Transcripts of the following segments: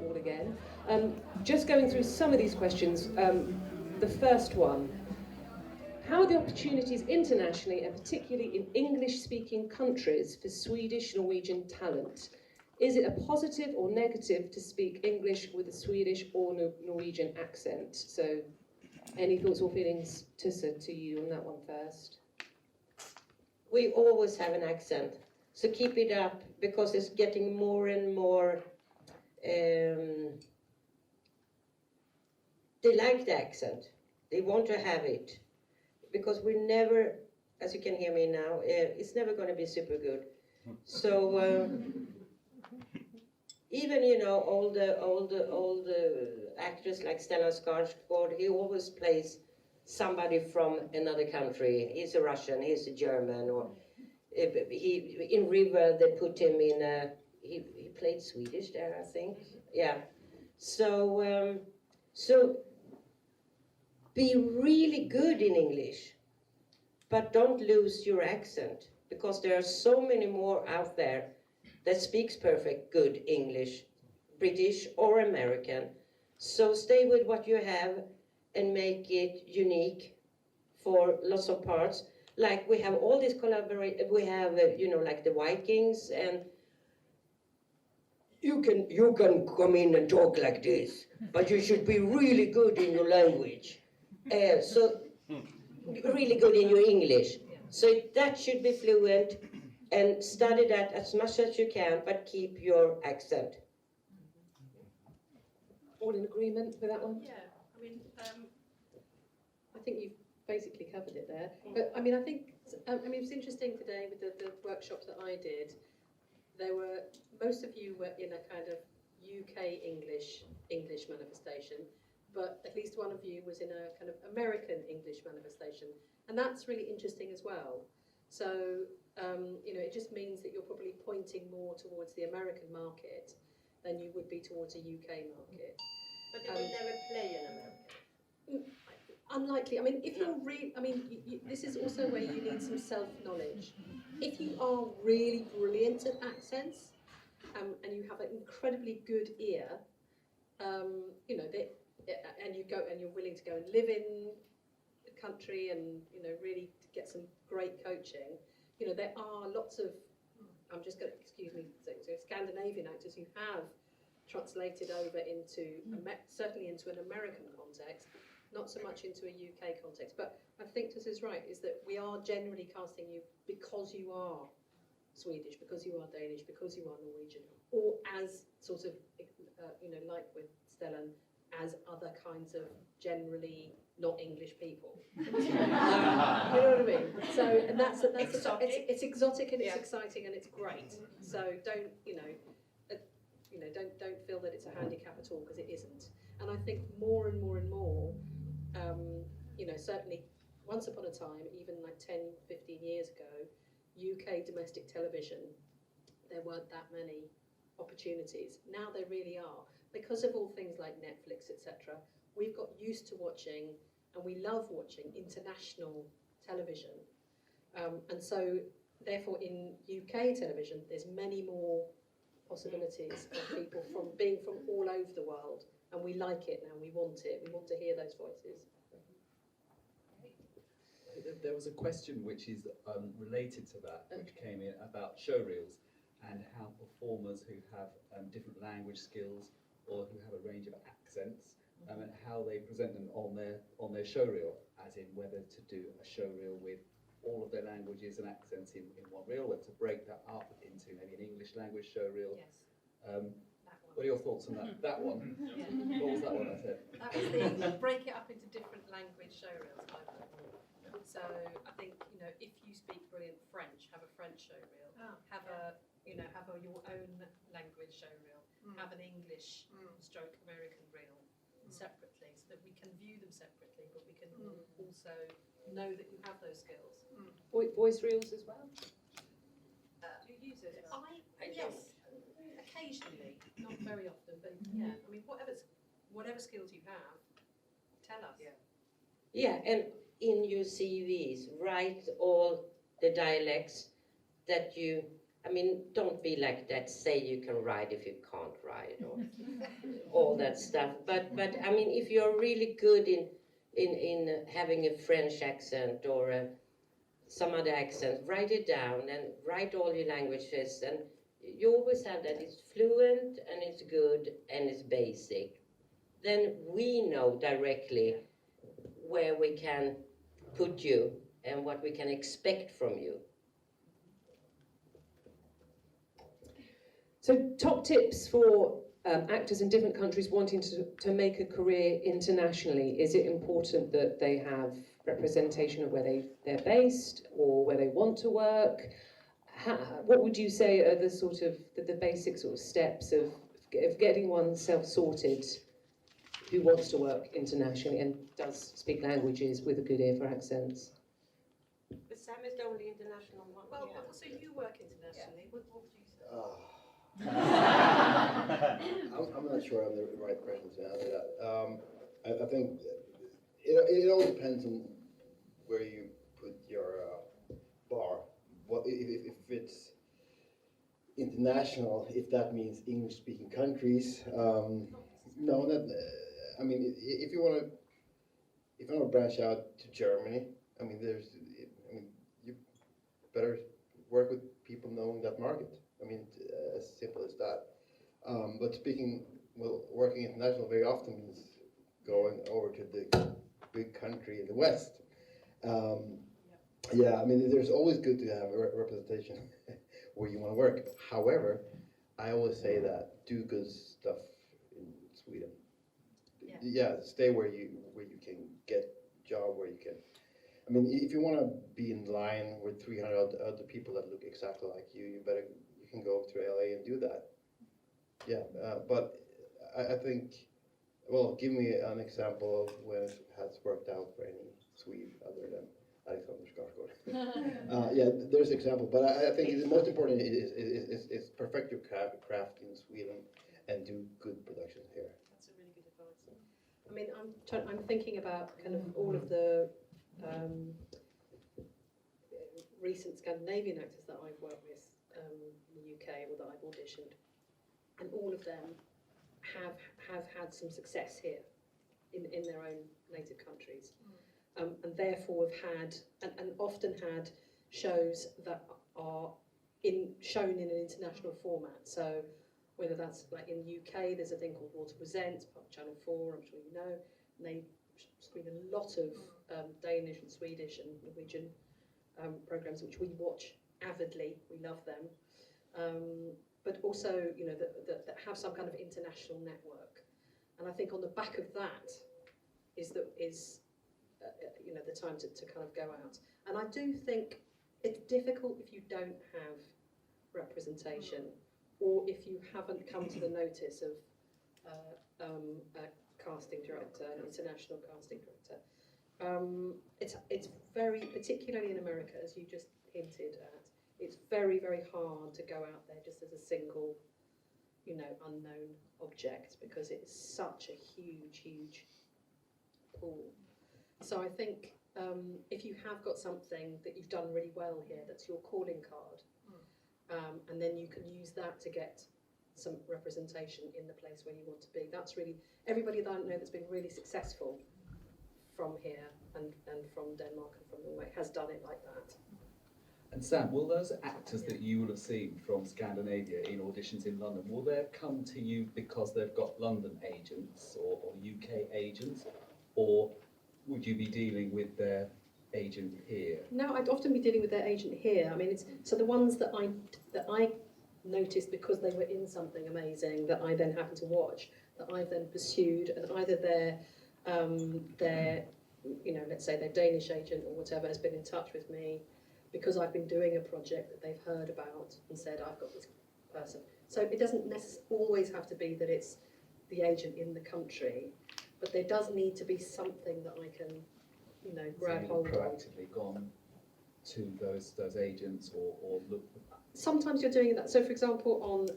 all again. Just going through some of these questions. The first one, how are the opportunities internationally and particularly in English-speaking countries for Swedish Norwegian talent? Is it a positive or negative to speak English with a Swedish or Norwegian accent? So, any thoughts or feelings, Tusse, to you on that one first? We always have an accent, so keep it up, because it's getting more and more, they like the accent, they want to have it, because we're never, as you can hear me now, it's never going to be super good. So even, you know, all the actors like Stellan Skarsgård, he always plays somebody from another country. He's a Russian, he's a German, or he in River they put him in a, he played Swedish there, I think. Yeah. So so be really good in English, but don't lose your accent, because there are so many more out there that speaks perfect good English, British or American. So stay with what you have and make it unique for lots of parts. Like we have all these we have, you know, like the Vikings, and you can come in and talk like this, but you should be really good in your language. So really good in your English. So that should be fluent, and study that as much as you can, but keep your accent. All in agreement with that one? Yeah, I mean, I think you've basically covered it there. But I mean, I think, it was interesting today with the workshops that I did. There were, most of you were in a kind of UK English manifestation, but at least one of you was in a kind of American English manifestation. And that's really interesting as well. So, you know, it just means that you're probably pointing more towards the American market than you would be towards a UK market. But they will never play in America. Unlikely. I mean, if you're really, I mean, this is also where you need some self-knowledge. If you are really brilliant at accents, and you have an incredibly good ear, you know, and you're willing to go and live in the country and, you know, really get some great coaching, you know, there are lots of, I'm just going to, excuse me, so Scandinavian actors who have translated over into, certainly into an American context, not so much into a UK context. But I think Tusse is right, is that we are generally casting you because you are Swedish, because you are Danish, because you are Norwegian, or as sort of, you know, like with Stellan, as other kinds of generally not English people. You know what I mean? So, and that's exotic. It's exotic and it's exciting and it's great. So don't, you know, don't feel that it's a handicap at all, because it isn't. And I think more and more and more, you know, certainly once upon a time, even like 10, 15 years ago, UK domestic television, there weren't that many opportunities. Now there really are. Because of all things like Netflix, etc., we've got used to watching, and we love watching international television. And so, therefore, in UK television, there's many more possibilities of people being from all over the world, and we like it now. We want it. We want to hear those voices. There was a question which is related to that, which came in about showreels and how performers who have different language skills or who have a range of accents, and how they present them on their showreel, as in whether to do a showreel with all of their languages and accents in one reel, or to break that up into maybe an English language showreel. Yes. What are your thoughts on that? That one? Yeah. What was that one I said? That was the break it up into different language showreels. So I think, you know, if you speak brilliant French, have a French showreel. Have your own language showreel. Have an English stroke American reel separately, so that we can view them separately, but we can also know that you have those skills. Voice reels as well? Do you use it? Yes, occasionally, not very often, but yeah. I mean, whatever skills you have, tell us. Yeah, and in your CVs, write all the dialects that you, I mean, don't be like that. Say you can ride if you can't ride, or all that stuff. But I mean, if you're really good in having a French accent or some other accent, write it down and write all your languages. And you always have that. It's fluent and it's good and it's basic. Then we know directly where we can put you and what we can expect from you. So top tips for actors in different countries wanting to make a career internationally. Is it important that they have representation of where they're based or where they want to work? What would you say are the sort of the basic sort of steps of getting oneself sorted who wants to work internationally and does speak languages with a good ear for accents? But Sam is the only international one. Well, yeah. also you work internationally. What would you say? I'm not sure I'm the right person to answer that. I think it all depends on where you put your bar. What if it's international? If that means English-speaking countries, no. That I mean, if you want to branch out to Germany, I mean, you better work with people knowing that market. I mean, as simple as that. But working international very often means going over to the big country in the West. Yeah, I mean, there's always good to have a representation where you want to work. However, I always say that do good stuff in Sweden. Yeah, stay where you can get a job, where you can. I mean, if you want to be in line with 300 other people that look exactly like you, you can go up to LA and do that. Yeah, but I think, well, give me an example of when it has worked out for any Swede other than Alexander Skarsgård. Yeah, there's example, but I think the most important is perfect your craft in Sweden and do good production here. That's a really good advice. I mean, I'm thinking about kind of all of the recent Scandinavian actors that I've worked with in the UK or that I've auditioned, and all of them have had some success here in their own native countries, and therefore have had and often had shows that are shown in an international format. So whether that's like in the UK, there's a thing called Water Presents, part of Channel 4, I'm sure you know, and they screen a lot of Danish and Swedish and Norwegian programs, which we watch avidly. We love them, but also, you know, that have some kind of international network. And I think on the back of that is you know, the time to kind of go out. And I do think it's difficult if you don't have representation, or if you haven't come to the notice of a casting director, an international casting director. It's very, particularly in America, as you just hinted at, it's very, very hard to go out there just as a single, you know, unknown object, because it's such a huge, huge pool. So I think if you have got something that you've done really well here, that's your calling card, and then you can use that to get some representation in the place where you want to be. That's really, everybody that I know that's been really successful from here and from Denmark and from Norway has done it like that. And Sam, will those actors that you will have seen from Scandinavia in auditions in London, will they come to you because they've got London agents or UK agents, or would you be dealing with their agent here? No, I'd often be dealing with their agent here. I mean, so the ones that I noticed because they were in something amazing that I then happened to watch, that I then pursued, and either their you know, let's say their Danish agent or whatever has been in touch with me because I've been doing a project that they've heard about and said, I've got this person. So it doesn't always have to be that it's the agent in the country, but there does need to be something that I can, you know, grab hold of. Proactively gone to those agents or look. Sometimes you're doing that. So, for example, on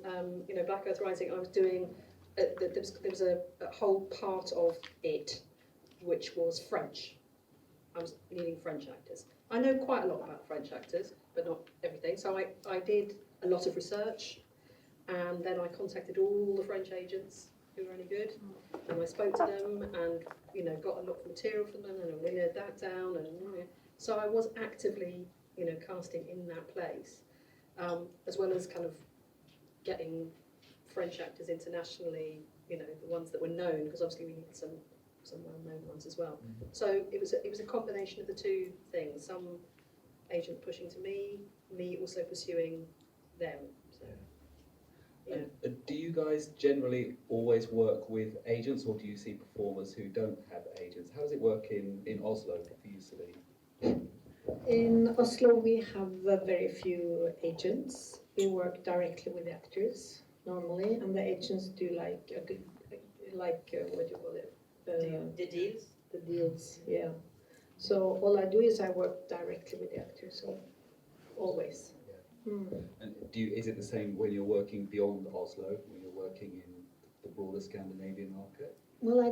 you know, Black Earth Rising, I was doing there was a whole part of it which was French. I was needing French actors. I know quite a lot about French actors, but not everything. So I did a lot of research, and then I contacted all the French agents who were any good, and I spoke to them and, you know, got a lot of material from them and I winnowed that down, and so I was actively, you know, casting in that place, as well as kind of getting French actors internationally, you know, the ones that were known, because obviously we needed some well-known ones as well. So it was a combination of the two things, some agent pushing to me also pursuing them. So, yeah. Do you guys generally always work with agents, or do you see performers who don't have agents? How does it work in Oslo for you, Celine? In Oslo, we have very few agents. We work directly with actors normally, and the agents do like a good, what do you call it? The deals? The deals, yeah. So all I do is I work directly with the actors, so always. And is it the same when you're working beyond Oslo, when you're working in the broader Scandinavian market? Well, I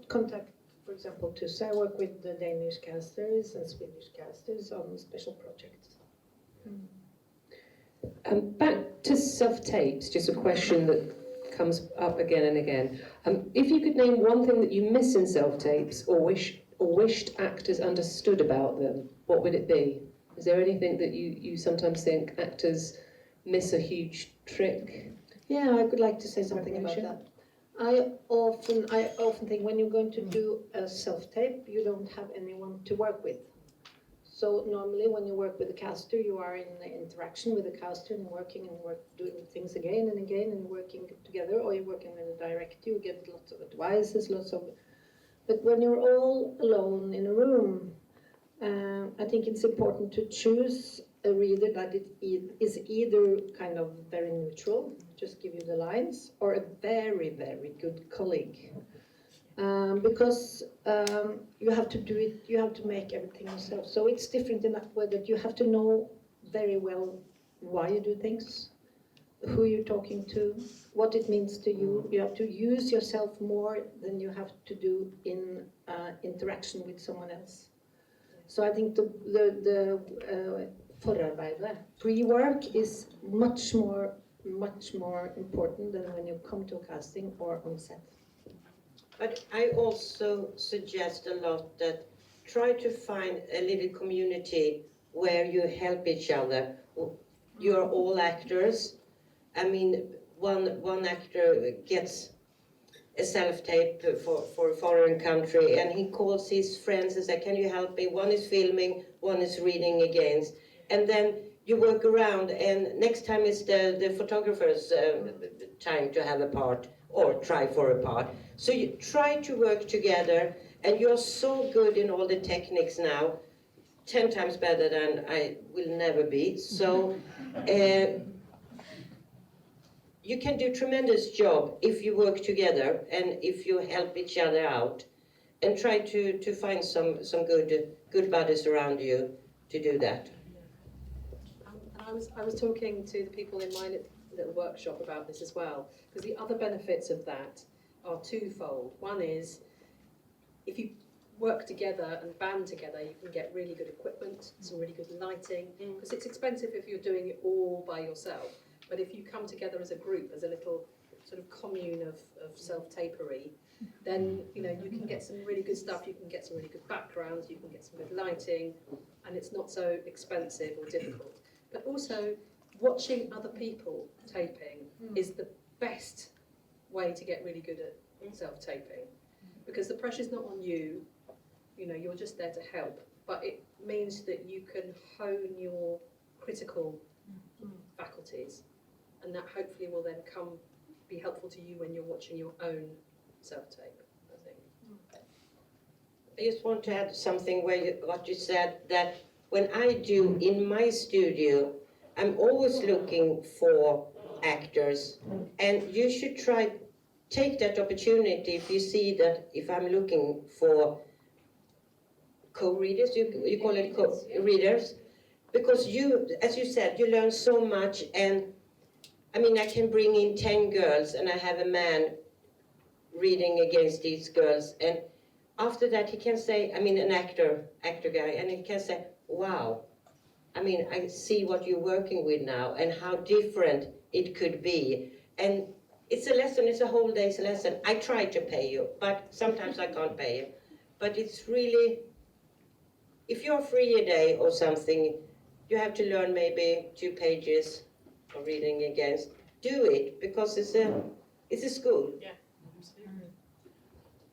contact, for example, Tusse. I work with the Danish casters and Swedish casters on special projects. Back to self-tapes, just a question that comes up again and again. If you could name one thing that you miss in self-tapes or wished actors understood about them, what would it be? Is there anything that you sometimes think actors miss a huge trick? Yeah, I would like to say something about that. I often think when you're going to do a self-tape, you don't have anyone to work with. So normally when you work with a caster, you are in interaction with the caster and working and doing things again and again and working together, or you're working with a director, you get lots of advices, but when you're all alone in a room, I think it's important to choose a reader that is either kind of very neutral, just give you the lines, or a very, very good colleague. Because you have to do it, you have to make everything yourself. So it's different in that way that you have to know very well why you do things, who you're talking to, what it means to you. You have to use yourself more than you have to do in interaction with someone else. So I think the forarbeidet, pre-work, is much more important than when you come to a casting or on set. But I also suggest a lot that try to find a little community where you help each other. You're all actors. I mean, one actor gets a self-tape for a foreign country, and he calls his friends and says, "Can you help me? One is filming, one is reading against." And then you work around, and next time it's the photographer's time to have a part, or try for a part. So you try to work together, and you're so good in all the techniques now, 10 times better than I will never be. So you can do a tremendous job if you work together and if you help each other out, and try to find some good buddies around you to do that. I was talking to the people in my little workshop about this as well, because the other benefits of that are twofold. One is, if you work together and band together, you can get really good equipment, some really good lighting, because it's expensive if you're doing it all by yourself. But if you come together as a group, as a little sort of commune of self-tapery, then you can get some really good stuff, you can get some really good backgrounds, you can get some good lighting, and it's not so expensive or difficult. But also, watching other people taping is the best way to get really good at self-taping, because the pressure's not on you, you're just there to help, but it means that you can hone your critical faculties, and that hopefully will then be helpful to you when you're watching your own self-tape, I think. I just want to add something what you said, that when I do in my studio, I'm always looking for actors, and you should take that opportunity if you see that if I'm looking for co-readers, you call it co-readers, because as you said, you learn so much, and I mean, I can bring in 10 girls and I have a man reading against these girls, and after that he can say, an actor guy, and he can say, "Wow, I mean, I see what you're working with now and how different it could be. And it's a lesson, it's a whole day's lesson. I try to pay you, but sometimes I can't pay you. But it's really, if you're free a day or something, you have to learn maybe 2 pages of reading against. Do it, because it's a school. Yeah, absolutely.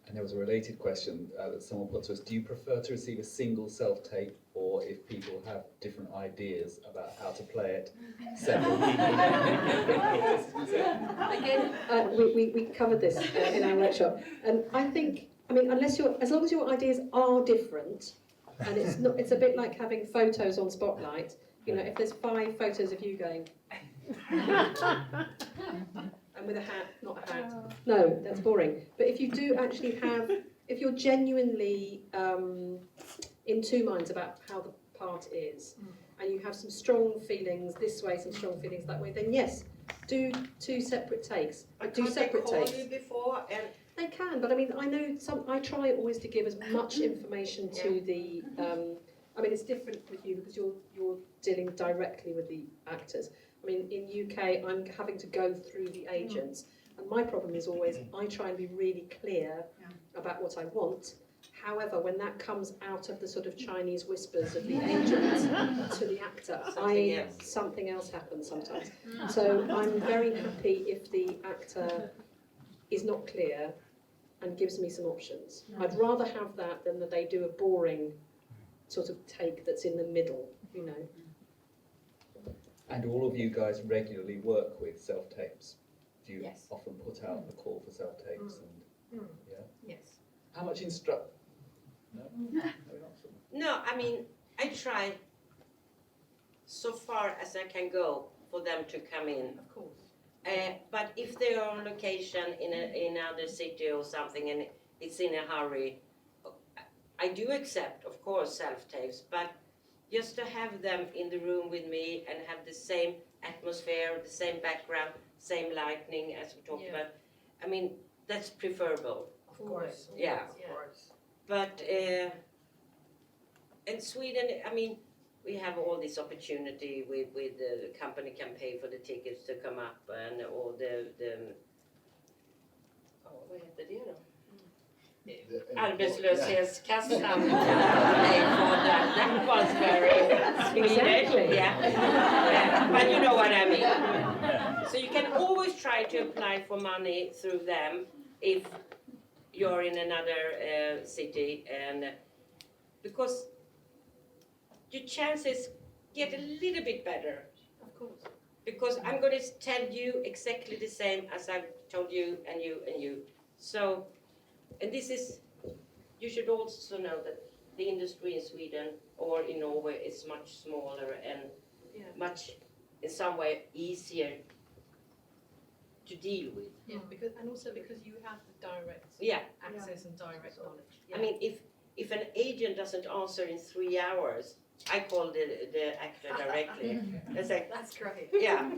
And there was a related question that someone put to us. Do you prefer to receive a single self-tape, or if people have different ideas about how to play it, several Again, we covered this in our workshop, and I think, I mean, as long as your ideas are different, and it's a bit like having photos on Spotlight. You know, if there's 5 photos of you going, and with a hat, not a hat, no, that's boring. But if you do actually have, if you're genuinely in 2 minds about how the part is, and you have some strong feelings this way, some strong feelings that way, then yes, do 2 separate takes. But Do separate takes. you before and They can, but I mean, I know I try always to give as much information to the. I mean, it's different with you because you're dealing directly with the actors. I mean, in UK, I'm having to go through the agents, and my problem is always I try and be really clear about what I want. However, when that comes out of the sort of Chinese whispers of the agent to the actor, something else happens sometimes. So I'm very happy if the actor is not clear and gives me some options. I'd rather have that than that they do a boring sort of take that's in the middle, you know. And all of you guys regularly work with self-tapes? Do you Yes. often put out the call for self-tapes? And Yes. how much instruct? No? Maybe not so much. no, I mean, I try so far as I can go for them to come in. Of course. But if they are on location in another city or something and it's in a hurry, I do accept, of course, self-tapes, but just to have them in the room with me and have the same atmosphere, the same background, same lighting as we talked about, I mean, that's preferable. Of course. Yeah. Yeah. But in Sweden, I mean, we have all this opportunity with the company can pay for the tickets to come up and all the vad heter det då? Arbetslöshetskassan can pay for that. That was very Swedish. Exactly. Yeah. But you know what I mean. So you can always try to apply for money through them if you're in another city, and because your chances get a little bit better. Of course. Because I'm going to tell you exactly the same as I've told you and you and you. So, and this is, you should also know that the industry in Sweden or in Norway is much smaller and much, in some way, easier to deal with. Yeah, because you have the direct access and direct knowledge. I mean, if an agent doesn't answer in 3 hours, I call the actor directly. I say, That's great. yeah,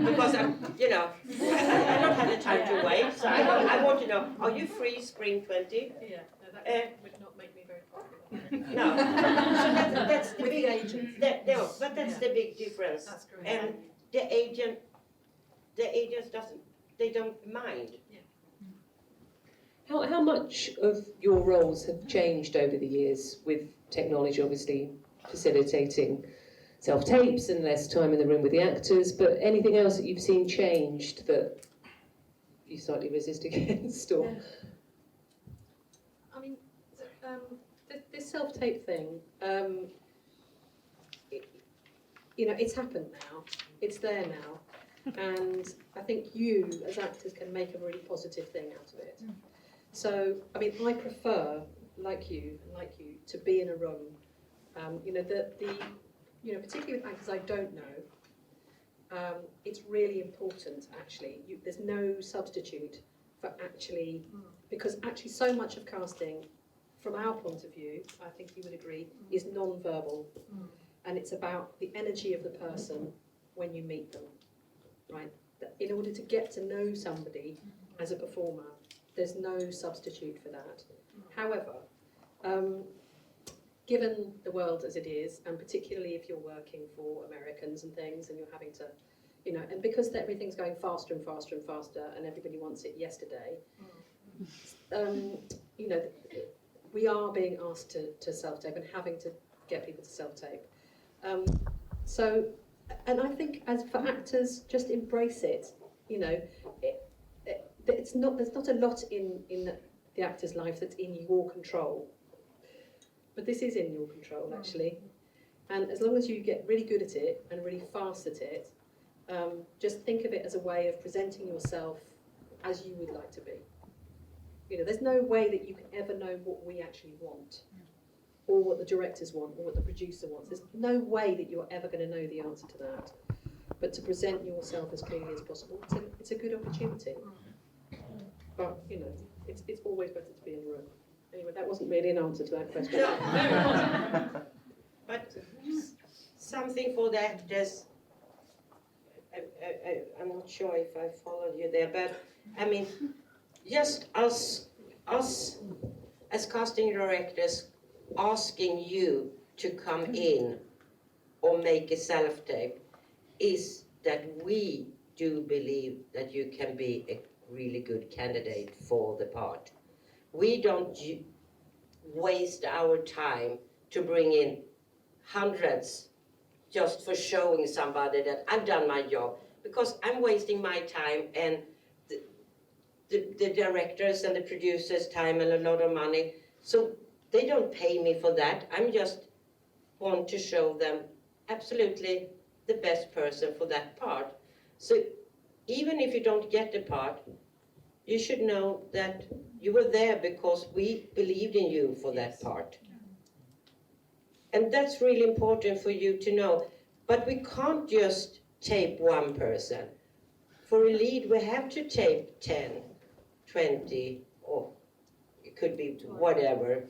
because I don't have the time to wait. So I want to know, are you free spring 20? Yeah, no, that would not make me very popular. No. So that's the With big the agent. but that's the big difference. That's great. And the agents they don't mind. How much of your roles have changed over the years with technology, obviously facilitating self-tapes and less time in the room with the actors, but anything else that you've seen changed that you slightly resist against? Or? I mean, this self-tape thing, it's happened now. It's there now. And I think you, as actors, can make a really positive thing out of it. So, I mean, I prefer, like you, to be in a room. Particularly with actors I don't know, it's really important, actually. There's no substitute for actually, because actually so much of casting, from our point of view, I think you would agree, is non-verbal. And it's about the energy of the person when you meet them, right? In order to get to know somebody as a performer, there's no substitute for that. However, given the world as it is, and particularly if you're working for Americans and things, and you're having to, you know, and because everything's going faster and faster and faster, and everybody wants it yesterday, you know, we are being asked to self-tape and having to get people to self-tape. So, and I think as for actors, just embrace it. You know, there's not a lot in the actor's life that's in your control, but this is in your control actually. And as long as you get really good at it and really fast at it, just think of it as a way of presenting yourself as you would like to be. You know, there's no way that you can ever know what we actually want, or what the directors want, or what the producer wants. There's no way that you're ever going to know the answer to that. But to present yourself as clearly as possible, it's a good opportunity. But, you know, it's always better to be in the room. Anyway, that wasn't really an answer to that question. No. But something for the actors, I'm not sure if I followed you there, but I mean, just us as casting directors asking you to come in or make a self-tape is that we do believe that you can be a really good candidate for the part. We don't waste our time to bring in hundreds just for showing somebody that I've done my job, because I'm wasting my time and the directors and the producers' time and a lot of money. So they don't pay me for that. I'm just want to show them absolutely the best person for that part. So even if you don't get the part, you should know that you were there because we believed in you for that part. And that's really important for you to know. But we can't just tape one person. For a lead, we have to tape 10, 20, or it could be whatever.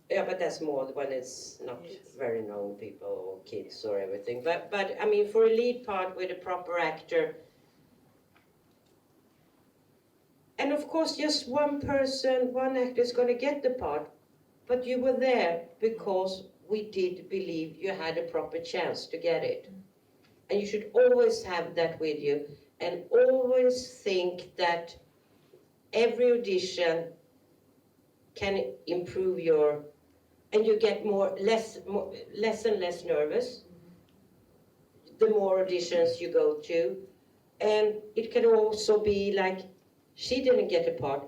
Yeah, but that's more when it's not very known people or kids or everything. But I mean, for a lead part with a proper actor, and of course, just one person, one actor is going to get the part, but you were there because we did believe you had a proper chance to get it. And you should always have that with you, and always think that every audition can improve your, and you get less and less nervous the more auditions you go to. And it can also be like, she didn't get a part,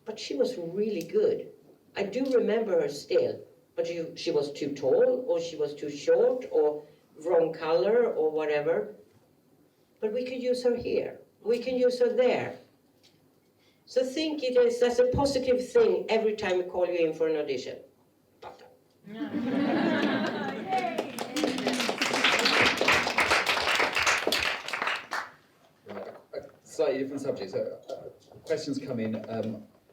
but she was really good. I do remember her still, but she was too tall, or she was too short, or wrong color, or whatever. But we could use her here. We can use her there. So think it is as a positive thing every time we call you in for an audition. Slightly different subject. So, questions come in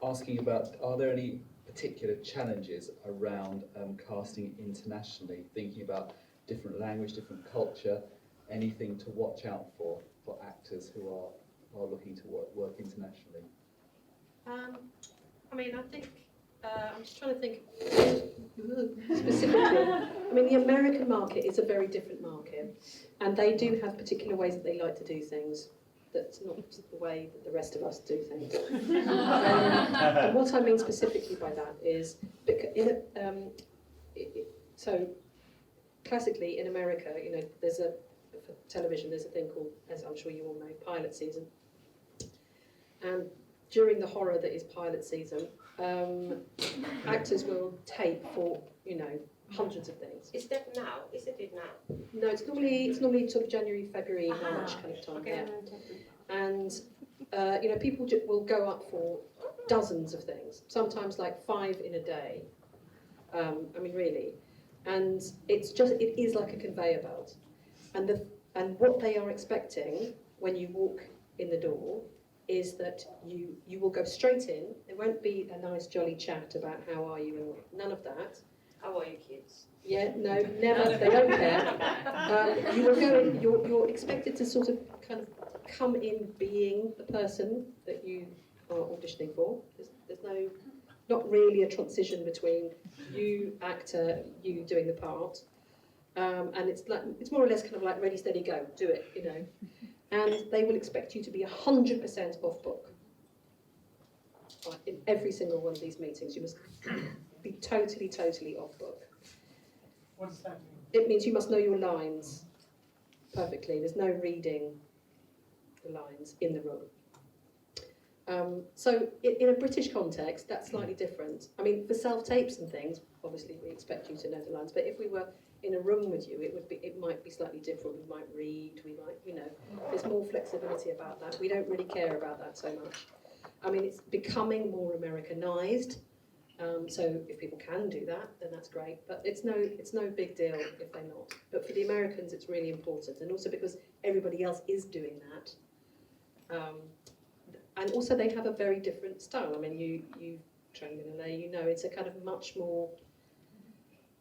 asking about, are there any particular challenges around casting internationally, thinking about different language, different culture, anything to watch out for actors who are looking to work internationally? I mean, I think, I'm just trying to think specifically. I mean, the American market is a very different market, and they do have particular ways that they like to do things. That's not the way that the rest of us do things. And what I mean specifically by that is, so classically in America, you know, for television, there's a thing called, as I'm sure you all know, pilot season. And during the horror that is pilot season, actors will tape for, you know, hundreds of things. Is that now? Isn't it now? No, it's normally sort of January, February, March kind of time. Okay. Yeah. And you know, people will go up for dozens of things, sometimes like 5 in a day. I mean, really, and it is like a conveyor belt, and what they are expecting when you walk in the door is that you will go straight in. There won't be a nice jolly chat about how are you and none of that. How are you, kids? Yeah, no, never. They don't care. You will go in. You're expected to sort of kind of come in being the person that you are auditioning for. There's not really a transition between you, actor, you doing the part. And it's more or less kind of like ready, steady, go, do it, you know. And they will expect you to be 100% off book. Right, in every single one of these meetings, you must be totally, totally off book. What does that mean? It means you must know your lines perfectly. There's no reading the lines in the room. So in a British context, that's slightly different. I mean, for self-tapes and things, obviously we expect you to know the lines, but if we were in a room with you, it might be slightly different. We might read, we might, you know, there's more flexibility about that. We don't really care about that so much. I mean, it's becoming more Americanized, so if people can do that, then that's great, but it's no big deal if they're not. But for the Americans, it's really important, and also because everybody else is doing that. And also they have a very different style. I mean, you trained in LA, you know, it's a kind of much more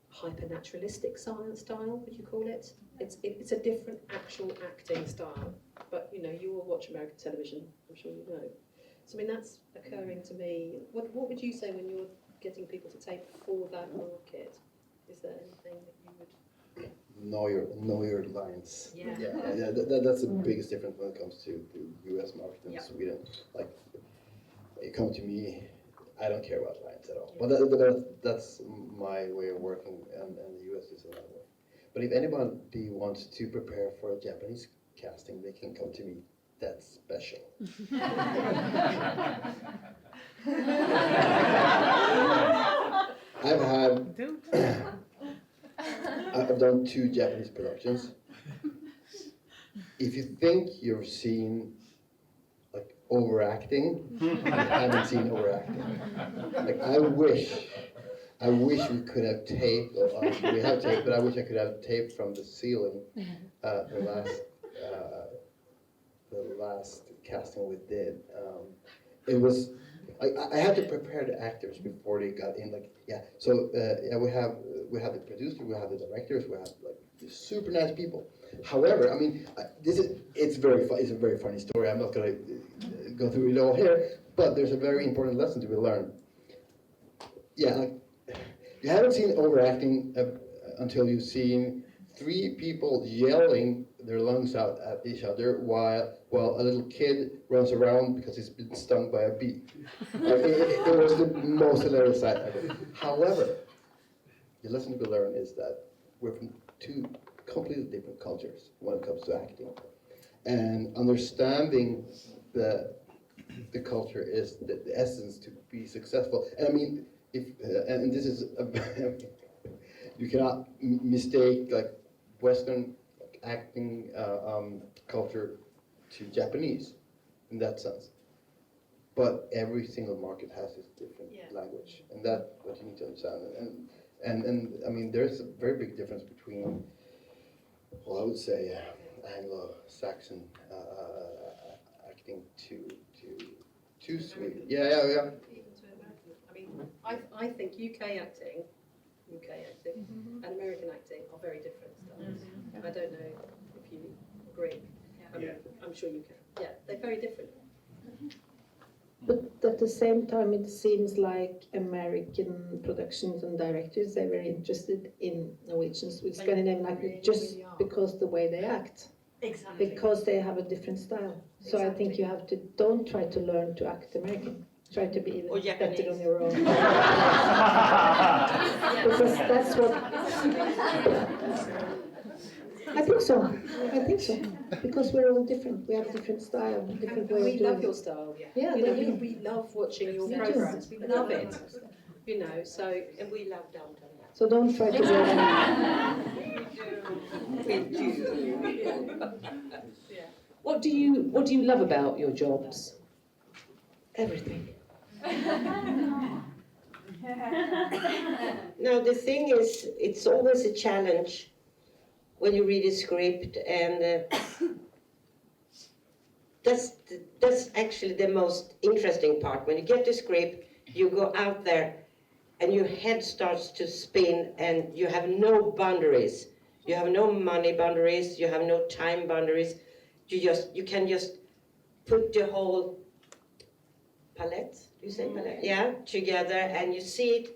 hyper-naturalistic style, would you call it? It's a different actual acting style. But, you know, you all watch American television, I'm sure you know. So, I mean, that's occurring to me. What would you say when you're getting people to tape for that market? Is there anything that you would... Know your lines. Yeah. That's the biggest difference when it comes to the US market and Sweden. Like, you come to me, I don't care about lines at all. But that's my way of working, and the US is another way. But if anybody wants to prepare for a Japanese casting, they can come to me. That's special. I've done 2 Japanese productions. If you think you've seen like overacting, you haven't seen overacting. Like I wish we could have taped. We have taped, but I wish I could have taped from the ceiling. The last casting we did. It was. I had to prepare the actors before they got in. Like, yeah. So we have the producer, we have the directors, we have like super nice people. However, I mean, it's a very funny story. I'm not going to go through it all here, but there's a very important lesson to be learned. Yeah, like you haven't seen overacting until you've seen 3 people yelling their lungs out at each other while a little kid runs around because he's been stung by a bee. It was the most hilarious sight ever. However, the lesson to be learned is that we're from 2 completely different cultures when it comes to acting. And understanding the culture is the essence to be successful. And I mean, and this is, you cannot mistake like Western acting culture to Japanese in that sense. But every single market has its different language, and that's what you need to understand. And I mean, there's a very big difference between, well, I would say Anglo-Saxon acting to Sweden. Yeah. Even to American. I mean, I think UK acting and American acting are very different styles. I don't know if you agree. I mean, I'm sure you can. Yeah, they're very different. But at the same time, it seems like American productions and directors, they're very interested in Norwegians with Scandinavian actors just because the way they act. Exactly. Because they have a different style. So I think you have to, don't try to learn to act American. Try to be even better on your own. Because that's what... I think so. Because we're all different. We have a different style, different way of doing it. We love your style. Yeah, you know, they do. we love watching your programs. We love it. You know, so... And we love downtown. So don't try to What do you love about your jobs? everything. Now the thing is, it's always a challenge when you read a script, and that's actually the most interesting part. When you get the script, you go out there, and your head starts to spin, and you have no boundaries. You have no money boundaries. You have no time boundaries. You can just put the whole palette. Do you say palette? Yeah, together, and you see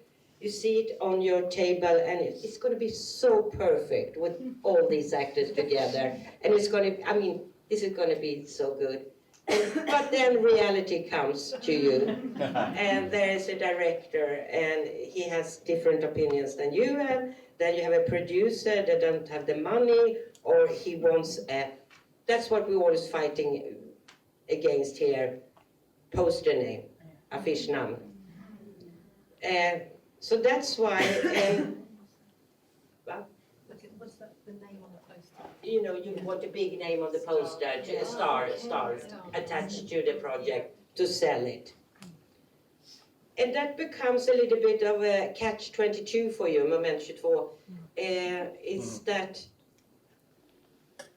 it on your table, and it's going to be so perfect with all these actors together, and it's going to. I mean, this is going to be so good. But then reality comes to you, and there is a director, and he has different opinions than you have. Then you have a producer that don't have the money, or he wants a. That's what we're always fighting against here. Poster name, affischnamn. So that's why. What's the name on the poster? You know, you want a big name on the poster, a star attached to the project to sell it. And that becomes a little bit of a catch-22 for you, moment 22. Is that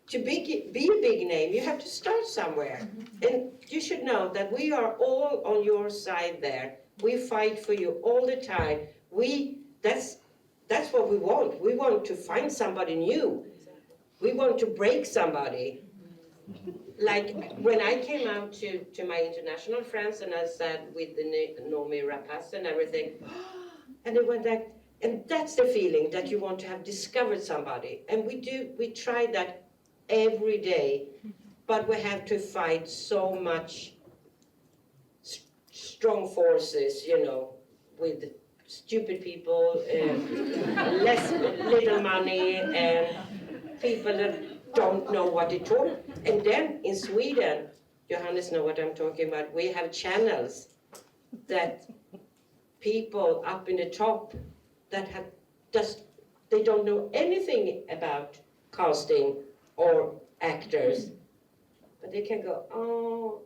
to be a big name, you have to start somewhere. And you should know that we are all on your side there. We fight for you all the time. That's what we want. We want to find somebody new. We want to break somebody. Like when I came out to my international friends and I sat with the Noomi Rapace and everything, and they went like, and that's the feeling that you want to have discovered somebody. And we try that every day, but we have to fight so much strong forces, you know, with stupid people, little money, and people that don't know what they talk. And then in Sweden, Johannes knows what I'm talking about, we have channels that people up in the top that have they don't know anything about casting or actors, but they can go, oh,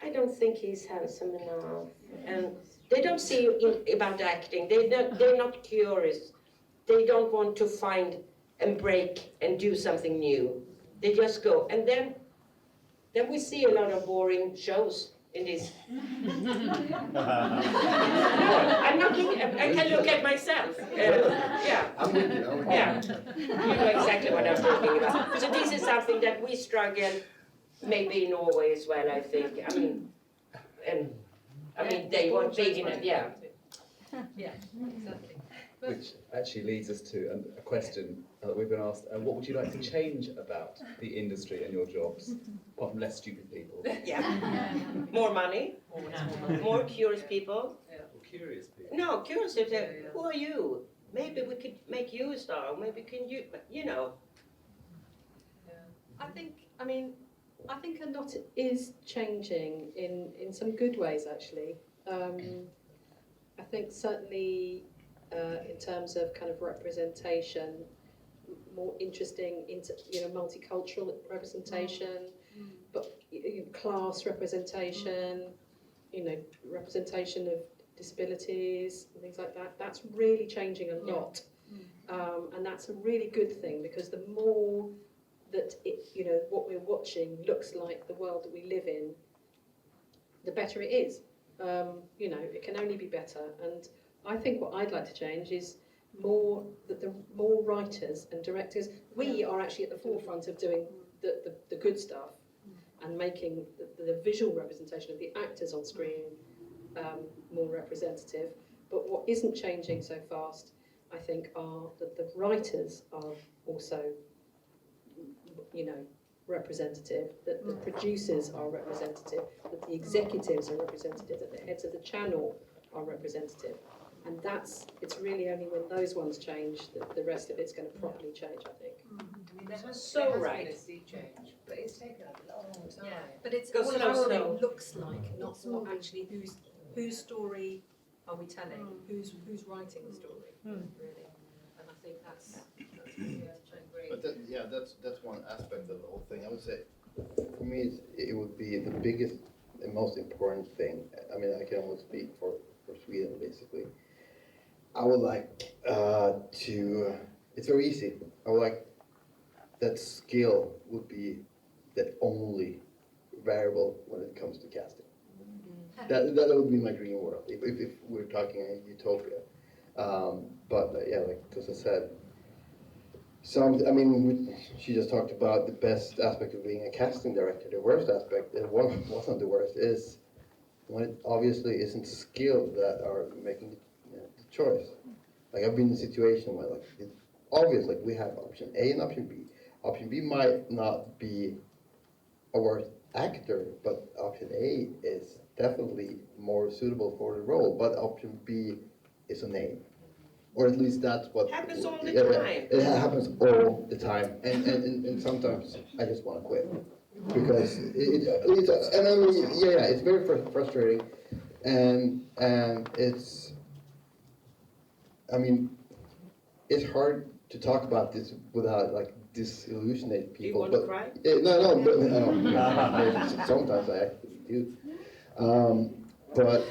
I don't think he's handsome enough, and they don't see about acting. They're not curious. They don't want to find and break and do something new. They just go, and then we see a lot of boring shows in this. I'm looking. I can look at myself. Yeah. I'm with you. Yeah. You know exactly what I'm talking about. So this is something that we struggle, maybe in Norway as well. I think. I mean, they want big enough. Yeah. Yeah, exactly. Which actually leads us to a question that we've been asked. What would you like to change about the industry and your jobs, apart from less stupid people? Yeah. More money. More curious people. Or curious people? No, curious. Who are you? Maybe we could make you a star. Maybe can you? You know. Yeah. I think a lot is changing in some good ways, actually. I think certainly in terms of kind of representation, more interesting into multicultural representation, but class representation, representation of disabilities and things like that. That's really changing a lot, and that's a really good thing, because the more that what we're watching looks like the world that we live in, the better it is. It can only be better. And I think what I'd like to change is more writers and directors. We are actually at the forefront of doing the good stuff and making the visual representation of the actors on screen more representative. But what isn't changing so fast, I think, are that the writers are also representative, that the producers are representative, that the executives are representative, that the heads of the channel are representative. And it's really only when those ones change that the rest of it's going to properly change, I think. So right. Been a sea change, but it's taken a long time. Yeah, but it's Go all slow, about what slow. it looks like, not what actually whose story are we telling, who's writing the story, really. And I think that's But that's one aspect of the whole thing. I would say, for me, it would be the biggest and most important thing. I mean, I can only speak for Sweden, basically. I would like to. It's very easy. I would like that skill would be the only variable when it comes to casting. That would be my dream world if we're talking a utopia. Yeah, like Tusse said. She just talked about the best aspect of being a casting director. The worst aspect, and one of the worst, is when it obviously isn't skill that are making the choice. Like I've been in a situation where like it's obvious, like we have option A and option B. Option B might not be a worse actor, but option A is definitely more suitable for the role, but option B is a name. Or at least that's what Happens all the yeah, time. It happens all the time, and sometimes I just want to quit because it's and I mean it's very frustrating, and it's I mean it's hard to talk about this without like disillusionate Do you people. want to cry? No, sometimes I actually do. But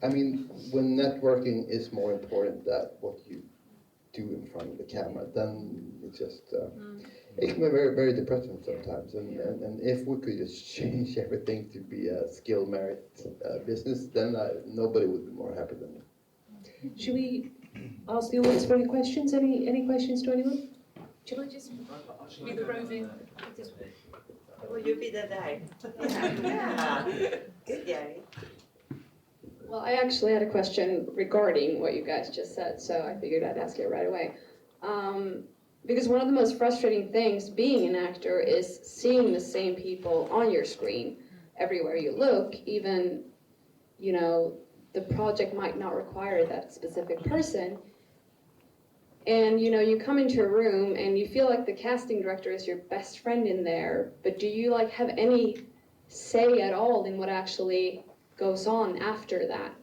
I mean, when networking is more important than what you do in front of the camera, then it just it can be very, very depressing sometimes. And if we could just change everything to be a skill merit business, then nobody would be more happy than me. Should we ask the audience for any questions? Any questions to anyone? Shall I just be the roving? Will you be the guy? Yeah. Good guy. Well, I actually had a question regarding what you guys just said, so I figured I'd ask it right away. Because one of the most frustrating things being an actor is seeing the same people on your screen everywhere you look, even, you know, the project might not require that specific person. And, you know, you come into a room and you feel like the casting director is your best friend in there, but do you, like, have any say at all in what actually goes on after that?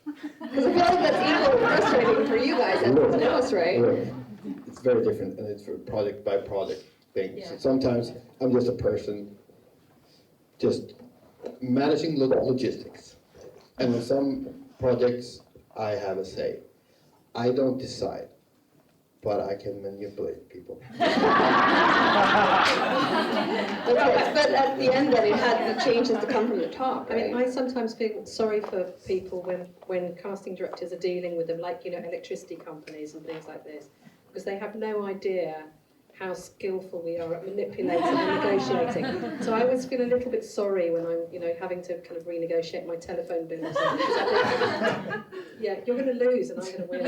Because I feel like that's equally frustrating for you guys as it was, right? Look, it's very different, and it's for project by project thing. Yeah. So sometimes I'm just a person just managing logistics. And in some projects, I have a say. I don't decide, but I can manipulate people. Okay, but at the end then it had the changes to come from the top, I mean, right? I sometimes feel sorry for people when casting directors are dealing with them, like, you know, electricity companies and things like this, because they have no idea how skillful we are at manipulating and negotiating. So I always feel a little bit sorry when I'm, you know, having to kind of renegotiate my telephone bill or something. 'Cause I think, yeah, you're going to lose and I'm going to win.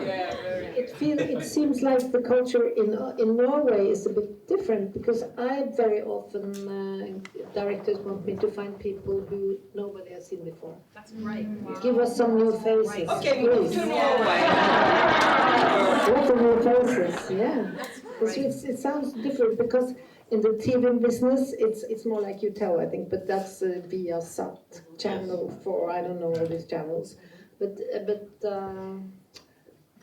Yeah, very. It seems like the culture in Norway is a bit different, because I very often directors want me to find people who nobody has seen before. That's great. Give us some new faces. Okay, we move to Norway. Lots of new faces, yeah. That's great. It sounds different, because in the TV business, it's more like you tell, I think, but that's via SAT channel for, I don't know all these channels. But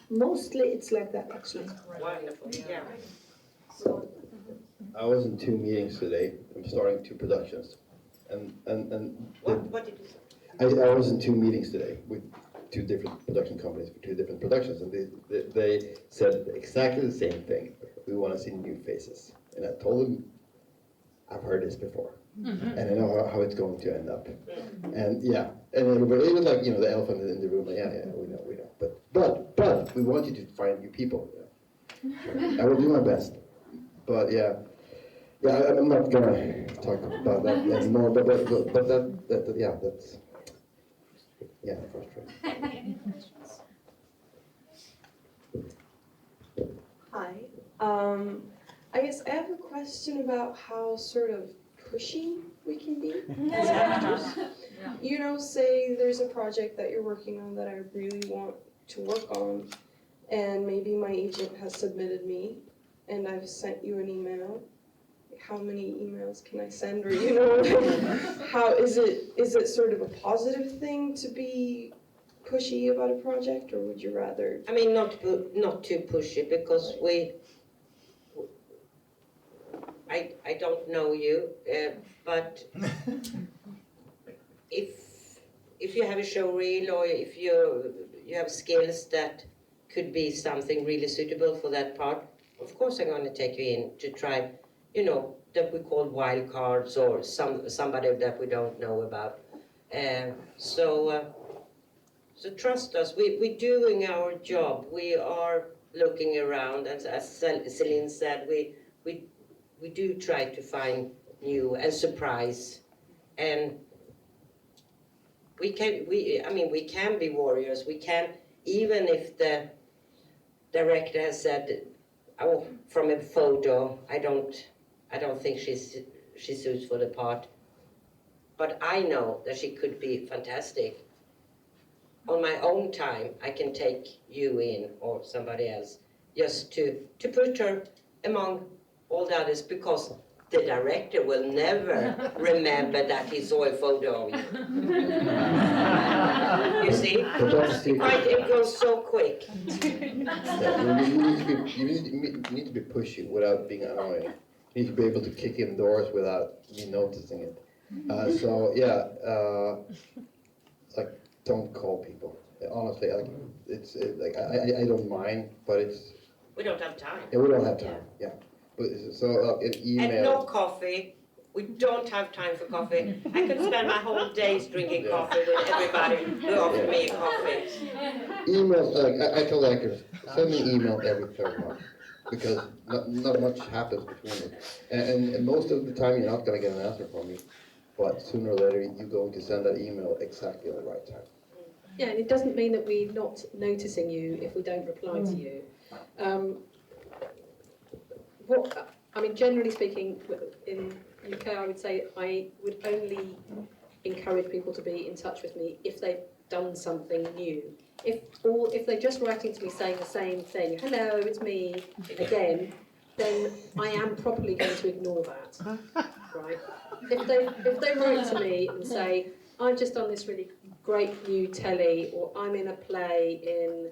mostly it's like that, actually. Wonderful, yeah. I was in 2 meetings today. I'm starting 2 productions. And What did you say? I was in 2 meetings today with 2 different production companies for 2 different productions, and they said exactly the same thing. We want to see new faces. And I told them, I've heard this before, and I know how it's going to end up. And yeah, and everybody, it was like, you know, the elephant in the room. Like, yeah, we know. But we want you to find new people. Yeah. I will do my best. But yeah, I'm not gonna talk about that anymore. But that yeah, that's frustrating. Hi. I guess I have a question about how sort of pushy we can be as actors. You know, say there's a project that you're working on that I really want to work on, and maybe my agent has submitted me, and I've sent you an email. How many emails can I send? Or, you know, how is it sort of a positive thing to be pushy about a project, or would you rather? I mean, not too pushy, because I don't know you, but if you have a show reel, or if you have skills that could be something really suitable for that part, of course I'm going to take you in to try, you know, that we call wild cards, or somebody that we don't know about. So trust us, we're doing our job. We are looking around, and as Celine said, we do try to find new and surprise and we can be warriors. We can, even if the director has said, oh, from a photo, I don't think she suits for the part. But I know that she could be fantastic. On my own time, I can take you in or somebody else just to put her among all the others, because the director will never remember that he saw a photo of you. You see? It goes so quick. Yeah, you need to be pushy without being annoying. You need to be able to kick in doors without me noticing it. Like, don't call people. Honestly, like, I don't mind, but it's. We don't have time. Yeah, we don't have time. Yeah. But, so an email. And no coffee. We don't have time for coffee. I could spend my whole days drinking coffee with everybody who offers me a coffee. Emails, I tell the actors, send me an email every third month, because not much happens between them. And most of the time, you're not going to get an answer from me, but sooner or later, you're going to send that email exactly at the right time. Yeah, and it doesn't mean that we're not noticing you if we don't reply to you. Generally speaking, in UK, I would say I would only encourage people to be in touch with me if they've done something new. If they're just writing to me saying the same thing, hello, it's me again, then I am probably going to ignore that, right? If they write to me and say, I've just done this really great new telly, or I'm in a play in,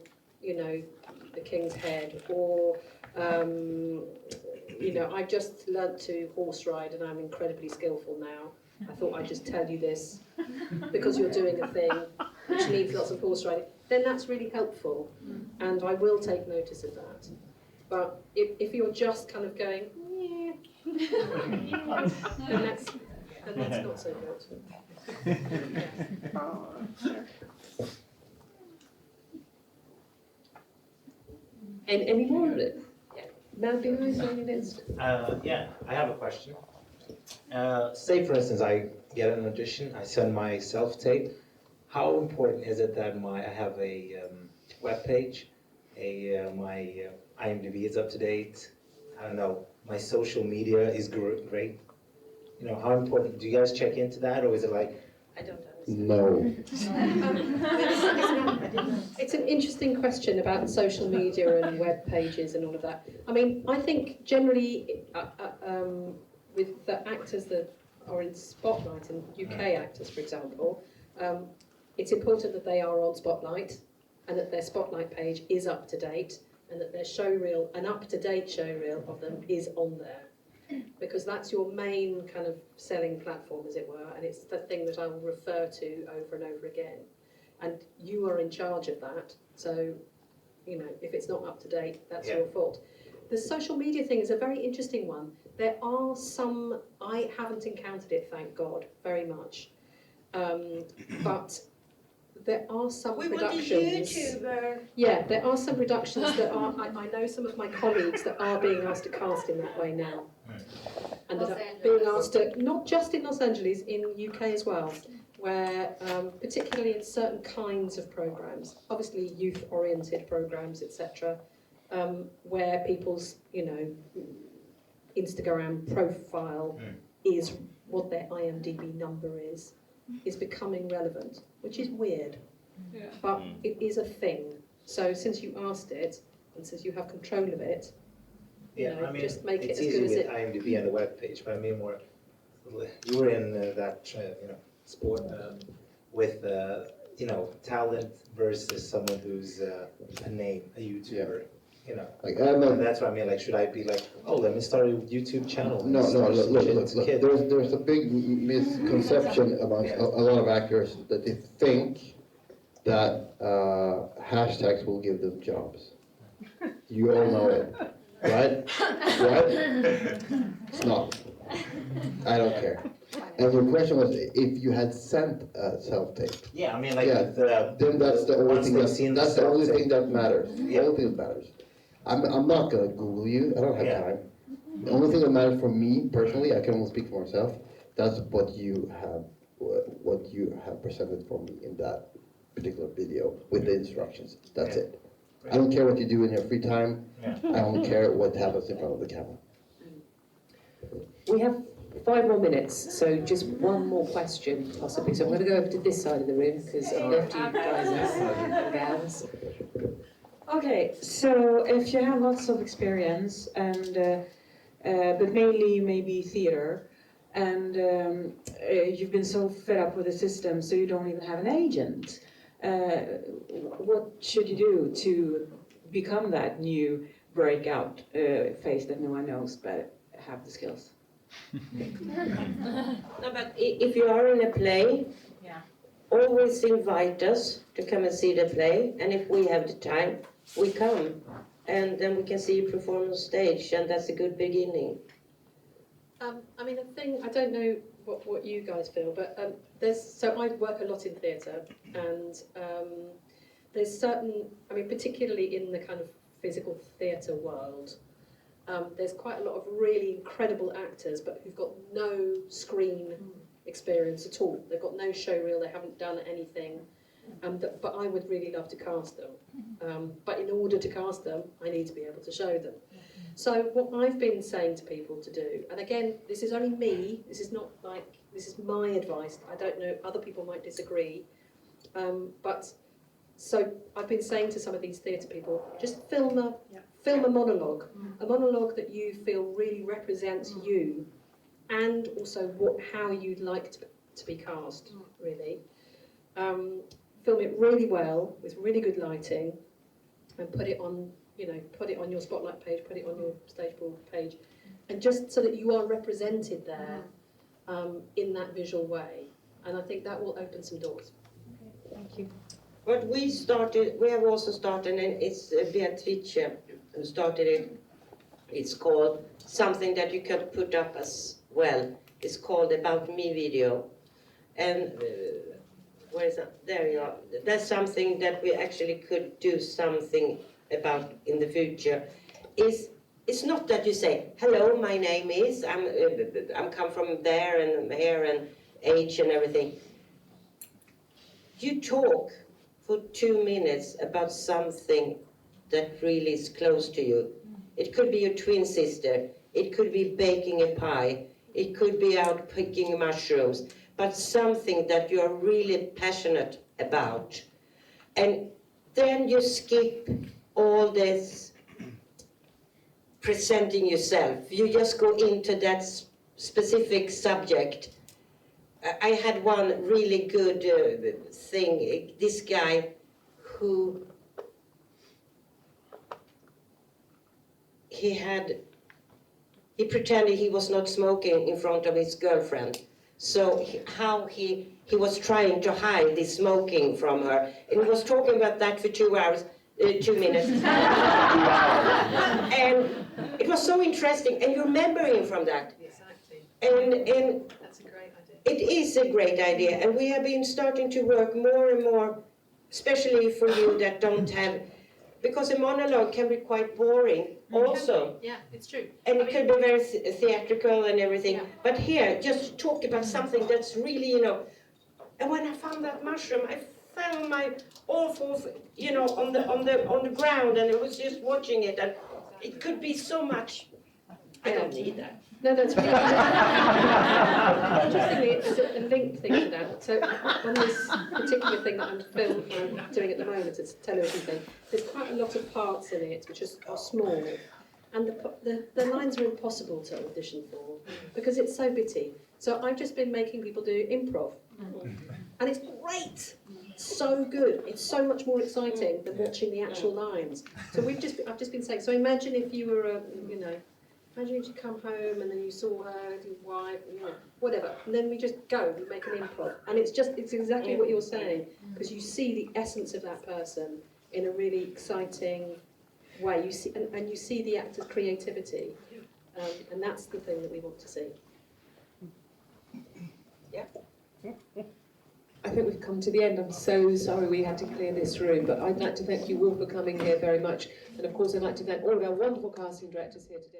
the King's Head, or I just learnt to horse ride and I'm incredibly skillful now. I thought I'd just tell you this because you're doing a thing which needs lots of horse riding. Then that's really helpful, and I will take notice of that. But if you're just kind of going, then that's not so good. And any more of it? Man behind on your list. Yeah, I have a question. Say, for instance, I get an audition, I send my self-tape. How important is it that I have a web page, my IMDb is up to date? I don't know, my social media is great. How important? Do you guys check into that, or is it like? I don't understand. No. It's an interesting question about social media and web pages and all of that. I think generally with the actors that are in Spotlight, and UK actors, for example, it's important that they are on Spotlight and that their Spotlight page is up to date, and that their showreel, an up-to-date showreel of them, is on there. Because that's your main kind of selling platform, as it were, and it's the thing that I will refer to over and over again. And you are in charge of that, so, if it's not up to date, that's your fault. The social media thing is a very interesting one. There are some, I haven't encountered it, thank God, very much. But there are some reductions. We want a YouTuber. Yeah, there are some reductions that are, I know some of my colleagues that are being asked to cast in that way now. And that are being asked to, not just in Los Angeles, in UK as well, where particularly in certain kinds of programs, obviously youth-oriented programs, etc., where people's, Instagram profile is what their IMDb number is becoming relevant, which is weird, but it is a thing. So since you asked it, and since you have control of it, just make it as good as it. It's easy with IMDb and the web page, but I mean more. You were in that sport with talent versus someone who's a name, a YouTuber. And that's what I mean. Like, should I be like, oh, let me start a YouTube channel? No. Look. There's a big misconception among a lot of actors that they think that hashtags will give them jobs. You all know it, right? It's not. I don't care. And your question was if you had sent a self-tape. Yeah, I mean, like, then that's the only thing that's the only thing that matters. Yeah. The only thing that matters. I'm not gonna Google you. I don't have Yeah. time. The only thing that matters for me personally, I can only speak for myself, that's what you have presented for me in that particular video with the instructions. That's it. I don't care what you do in your free time. I only care what happens in front of the camera. We have 5 more minutes, so just one more question, possibly. So I'm going to go over to this side of the room, because I've left you guys and gals. Okay, so if you have lots of experience, and but mainly maybe theater, and you've been so fed up with the system, so you don't even have an agent, what should you do to become that new breakout face that no one knows but have the skills? No, but if you are in a play, always invite us to come and see the play, and if we have the time, we come, and then we can see you perform on stage, and that's a good beginning. I mean, the thing, I don't know what you guys feel, but so I work a lot in theatre, and there's certain, I mean, particularly in the kind of physical theatre world, there's quite a lot of really incredible actors, but who've got no screen experience at all. They've got no showreel, they haven't done anything, but I would really love to cast them. But in order to cast them, I need to be able to show them. So what I've been saying to people to do, and again, this is only me, this is not like, this is my advice, I don't know, other people might disagree, but so I've been saying to some of these theatre people, just film a monologue, a monologue that you feel really represents you, and also how you'd like to be cast, really. Film it really well, with really good lighting, and put it on, put it on your Spotlight page, put it on your StagePool page, and just so that you are represented there in that visual way. And I think that will open some doors. Okay, thank you. But we have also started, and it's Beatrice who started it. It's called something that you can put up as well. It's called About Me video. And where is that? There you are. That's something that we actually could do something about in the future. It's not that you say, hello, my name is, I'm come from there and here and age and everything. You talk for 2 minutes about something that really is close to you. It could be your twin sister, it could be baking a pie, it could be out picking mushrooms, but something that you're really passionate about. And then you skip all this presenting yourself. You just go into that specific subject. I had one really good thing. This guy who he pretended he was not smoking in front of his girlfriend. So he was trying to hide the smoking from her, and he was talking about that for 2 hours, 2 minutes. And it was so interesting, and you remember him from that. Exactly. And That's a great idea. It is a great idea, and we have been starting to work more and more, especially for you that don't have, because a monologue can be quite boring also. Yeah, it's true. And it could be very theatrical and everything. Yeah. But here, just talk about something that's really, And when I found that mushroom, I found my awful, on the ground, and I was just watching it, and it could be so much. I don't need that. No, that's really interestingly, it's a linked thing to that. So on this particular thing that I'm doing at the moment, it's a television thing, there's quite a lot of parts in it which are small, and the lines are impossible to audition for because it's so bitty. So I've just been making people do improv, and it's great. So good. It's so much more exciting than watching the actual lines. So I've just been saying. So imagine if you were imagine if you come home and then you saw her and your wife, whatever, and then we just we make an improv, and it's exactly what you're saying, because you see the essence of that person in a really exciting way. You see, and you see the actor's creativity, and that's the thing that we want to see. Yeah. I think we've come to the end. I'm so sorry we had to clear this room, but I'd like to thank you all for coming here very much, and of course I'd like to thank all of our wonderful casting directors here today.